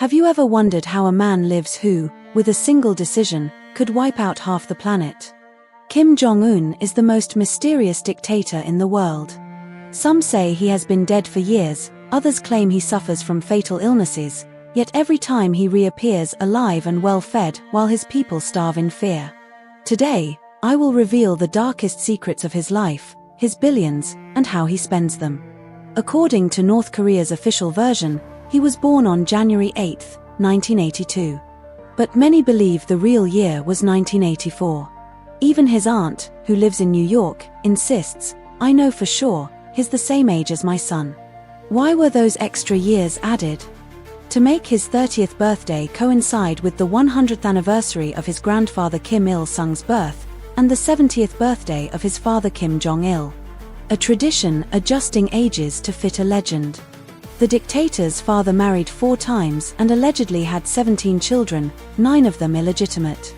Have you ever wondered how a man lives who, with a single decision, could wipe out half the planet? Kim Jong Un is the most mysterious dictator in the world. Some say he has been dead for years, others claim he suffers from fatal illnesses, yet every time he reappears alive and well-fed while his people starve in fear. Today, I will reveal the darkest secrets of his life, his billions, and how he spends them. According to North Korea's official version, he was born on January 8, 1982. But many believe the real year was 1984. Even his aunt, who lives in New York, insists, "I know for sure, he's the same age as my son." Why were those extra years added? To make his 30th birthday coincide with the 100th anniversary of his grandfather Kim Il-sung's birth, and the 70th birthday of his father Kim Jong-il. A tradition adjusting ages to fit a legend. The dictator's father married 4 times and allegedly had 17 children, 9 of them illegitimate.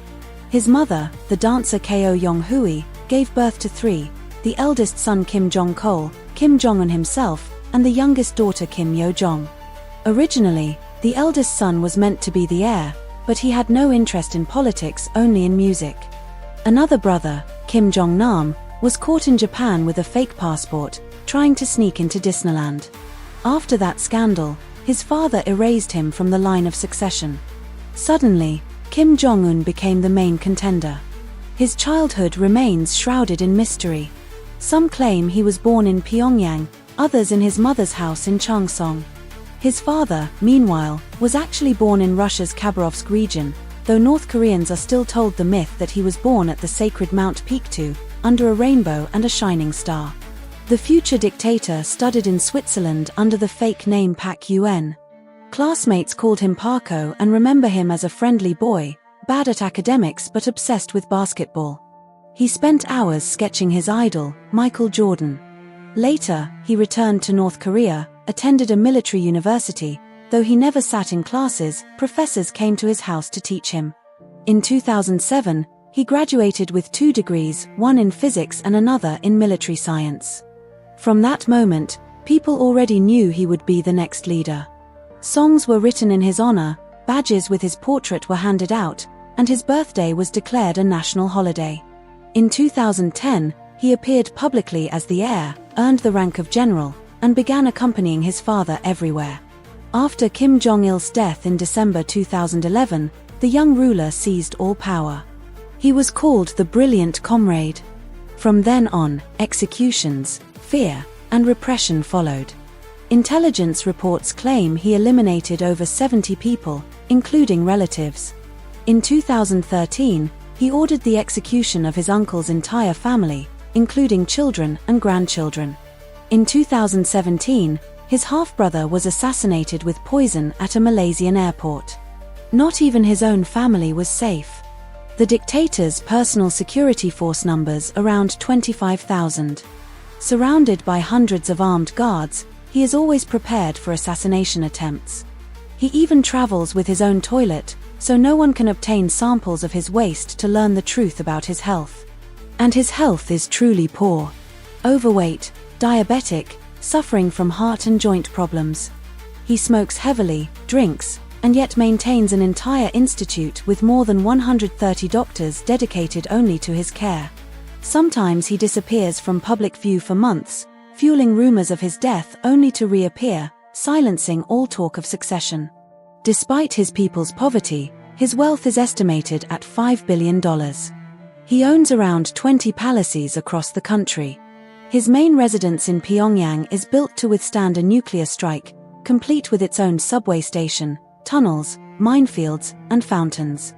His mother, the dancer Ko Yong-hui, gave birth to 3, the eldest son Kim Jong-chol, Kim Jong-un himself, and the youngest daughter Kim Yo-jong. Originally, the eldest son was meant to be the heir, but he had no interest in politics, only in music. Another brother, Kim Jong-nam, was caught in Japan with a fake passport, trying to sneak into Disneyland. After that scandal, his father erased him from the line of succession. Suddenly, Kim Jong-un became the main contender. His childhood remains shrouded in mystery. Some claim he was born in Pyongyang, others in his mother's house in Changsong. His father, meanwhile, was actually born in Russia's Khabarovsk region, though North Koreans are still told the myth that he was born at the sacred Mount Pictou, under a rainbow and a shining star. The future dictator studied in Switzerland under the fake name Pak Yuen. Classmates called him Parko and remember him as a friendly boy, bad at academics but obsessed with basketball. He spent hours sketching his idol, Michael Jordan. Later, he returned to North Korea, attended a military university. Though he never sat in classes, professors came to his house to teach him. In 2007, he graduated with 2 degrees, one in physics and another in military science. From that moment, people already knew he would be the next leader. Songs were written in his honor, badges with his portrait were handed out, and his birthday was declared a national holiday. In 2010, he appeared publicly as the heir, earned the rank of general, and began accompanying his father everywhere. After Kim Jong-il's death in December 2011, the young ruler seized all power. He was called the Brilliant Comrade. From then on, executions, fear, and repression followed. Intelligence reports claim he eliminated over 70 people, including relatives. In 2013, he ordered the execution of his uncle's entire family, including children and grandchildren. In 2017, his half-brother was assassinated with poison at a Malaysian airport. Not even his own family was safe. The dictator's personal security force numbers around 25,000. Surrounded by hundreds of armed guards, he is always prepared for assassination attempts. He even travels with his own toilet, so no one can obtain samples of his waste to learn the truth about his health. And his health is truly poor. Overweight, diabetic, suffering from heart and joint problems. He smokes heavily, drinks, and yet maintains an entire institute with more than 130 doctors dedicated only to his care. Sometimes he disappears from public view for months, fueling rumors of his death only to reappear, silencing all talk of succession. Despite his people's poverty, his wealth is estimated at $5 billion. He owns around 20 palaces across the country. His main residence in Pyongyang is built to withstand a nuclear strike, complete with its own subway station, tunnels, minefields, and fountains.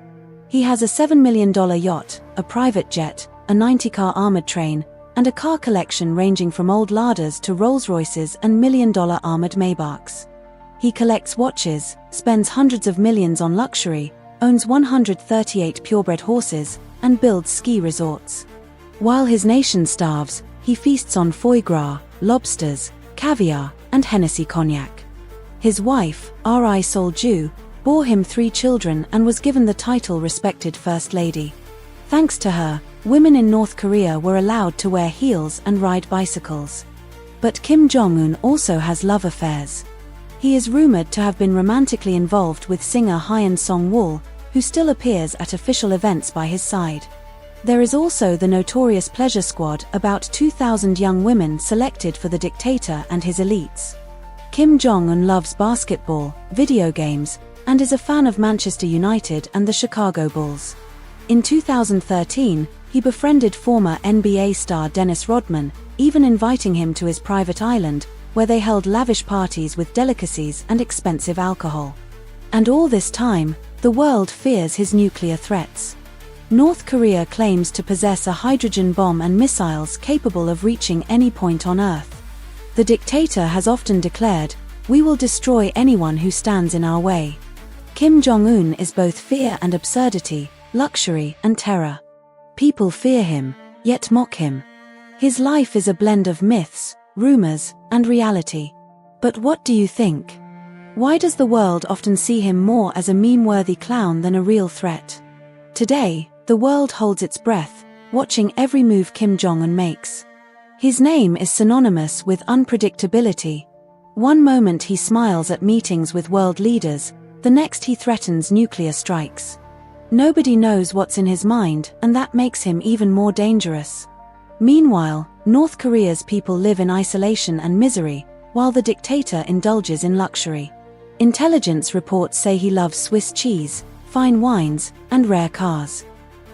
He has a $7 million yacht, a private jet, a 90-car armored train, and a car collection ranging from old Ladas to Rolls-Royces and million-dollar armored Maybachs. He collects watches, spends hundreds of millions on luxury, owns 138 purebred horses, and builds ski resorts. While his nation starves, he feasts on foie gras, lobsters, caviar, and Hennessy cognac. His wife, Ri Sol-ju, bore him 3 children and was given the title Respected First Lady. Thanks to her, women in North Korea were allowed to wear heels and ride bicycles. But Kim Jong-un also has love affairs. He is rumored to have been romantically involved with singer Hyun Song-woo, who still appears at official events by his side. There is also the notorious Pleasure Squad, about 2,000 young women selected for the dictator and his elites. Kim Jong Un loves basketball, video games, and is a fan of Manchester United and the Chicago Bulls. In 2013, he befriended former NBA star Dennis Rodman, even inviting him to his private island, where they held lavish parties with delicacies and expensive alcohol. And all this time, the world fears his nuclear threats. North Korea claims to possess a hydrogen bomb and missiles capable of reaching any point on Earth. The dictator has often declared, "We will destroy anyone who stands in our way." Kim Jong Un is both fear and absurdity, luxury and terror. People fear him, yet mock him. His life is a blend of myths, rumors, and reality. But what do you think? Why does the world often see him more as a meme-worthy clown than a real threat? Today, the world holds its breath, watching every move Kim Jong Un makes. His name is synonymous with unpredictability. One moment he smiles at meetings with world leaders, the next he threatens nuclear strikes. Nobody knows what's in his mind, and that makes him even more dangerous. Meanwhile, North Korea's people live in isolation and misery, while the dictator indulges in luxury. Intelligence reports say he loves Swiss cheese, fine wines, and rare cars.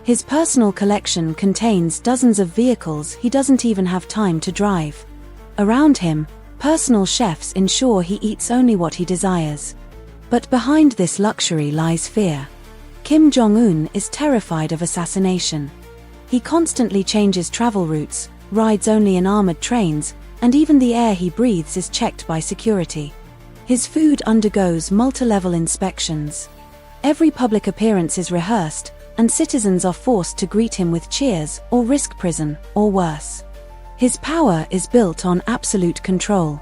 His personal collection contains dozens of vehicles he doesn't even have time to drive. Around him, personal chefs ensure he eats only what he desires. But behind this luxury lies fear. Kim Jong Un is terrified of assassination. He constantly changes travel routes, rides only in armored trains, and even the air he breathes is checked by security. His food undergoes multi-level inspections. Every public appearance is rehearsed, and citizens are forced to greet him with cheers or risk prison, or worse. His power is built on absolute control.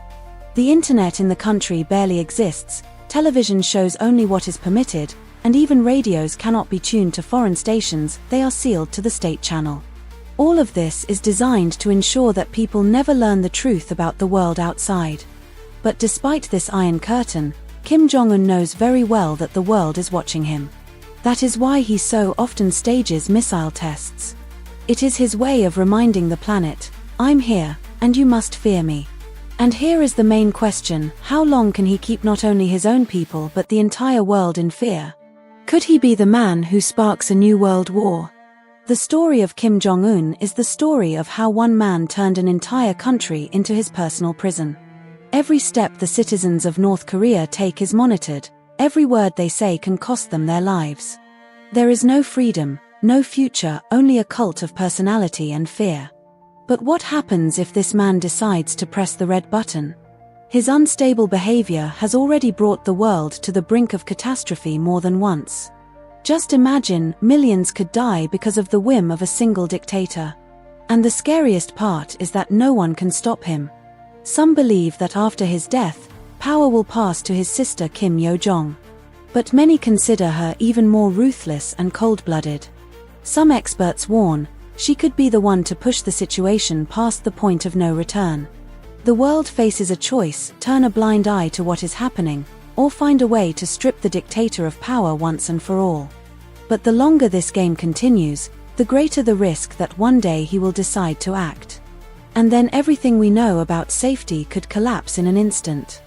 The internet in the country barely exists, television shows only what is permitted, and even radios cannot be tuned to foreign stations, they are sealed to the state channel. All of this is designed to ensure that people never learn the truth about the world outside. But despite this iron curtain, Kim Jong Un knows very well that the world is watching him. That is why he so often stages missile tests. It is his way of reminding the planet, "I'm here, and you must fear me." And here is the main question: how long can he keep not only his own people but the entire world in fear? Could he be the man who sparks a new world war? The story of Kim Jong Un is the story of how one man turned an entire country into his personal prison. Every step the citizens of North Korea take is monitored. Every word they say can cost them their lives. There is no freedom, no future, only a cult of personality and fear. But what happens if this man decides to press the red button? His unstable behavior has already brought the world to the brink of catastrophe more than once. Just imagine, millions could die because of the whim of a single dictator. And the scariest part is that no one can stop him. Some believe that after his death, power will pass to his sister Kim Yo-jong. But many consider her even more ruthless and cold-blooded. Some experts warn, she could be the one to push the situation past the point of no return. The world faces a choice: turn a blind eye to what is happening, or find a way to strip the dictator of power once and for all. But the longer this game continues, the greater the risk that one day he will decide to act. And then everything we know about safety could collapse in an instant.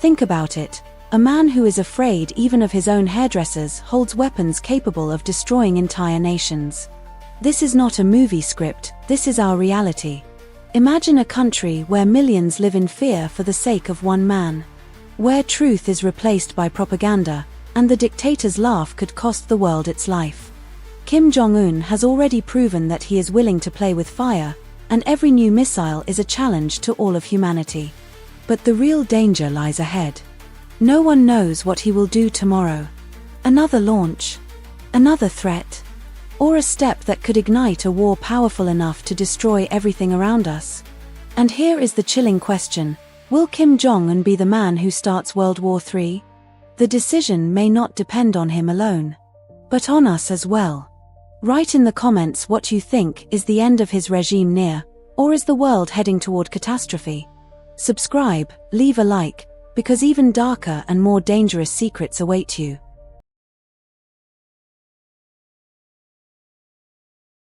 Think about it. A man who is afraid even of his own hairdressers holds weapons capable of destroying entire nations. This is not a movie script, this is our reality. Imagine a country where millions live in fear for the sake of one man. Where truth is replaced by propaganda, and the dictator's laugh could cost the world its life. Kim Jong Un has already proven that he is willing to play with fire, and every new missile is a challenge to all of humanity. But the real danger lies ahead. No one knows what he will do tomorrow. Another launch? Another threat? Or a step that could ignite a war powerful enough to destroy everything around us? And here is the chilling question: will Kim Jong Un be the man who starts World War III? The decision may not depend on him alone, but on us as well. Write in the comments what you think: is the end of his regime near, or is the world heading toward catastrophe? Subscribe, leave a like, because even darker and more dangerous secrets await you.